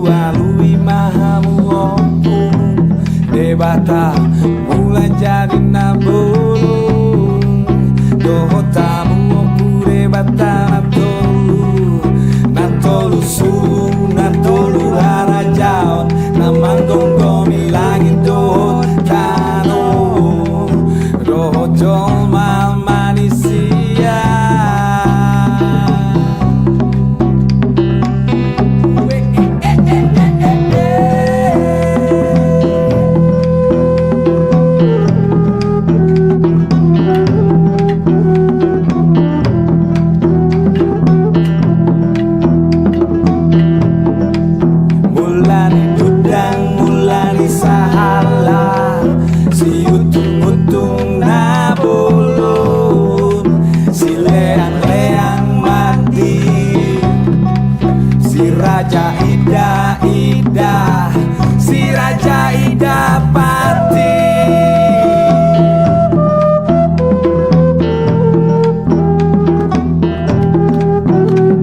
alui mahamu opu debata mulai jadi nabulung doho tamu opu debata natolu sulu natolu harajaon namang gonggomi langit doho tano doho jolma manisia. Mulani sahala si utung-utung nabulun si leang-leang mati si raja ida-ida si raja ida pati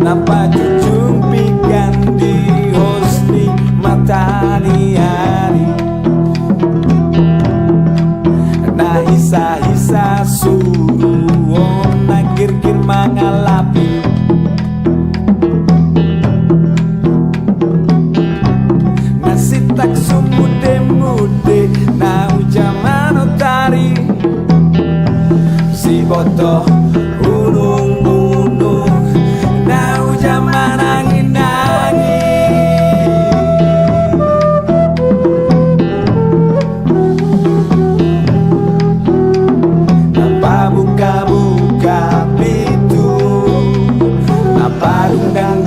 napa jujung pikan di hosni matani hari nah hisa-hisa suruh nakir-kir mangalapi nasi tak sumude-mude nah ujaman otari si botoh unung-unung nah ujaman angin-angin buka-buka pintu apa undang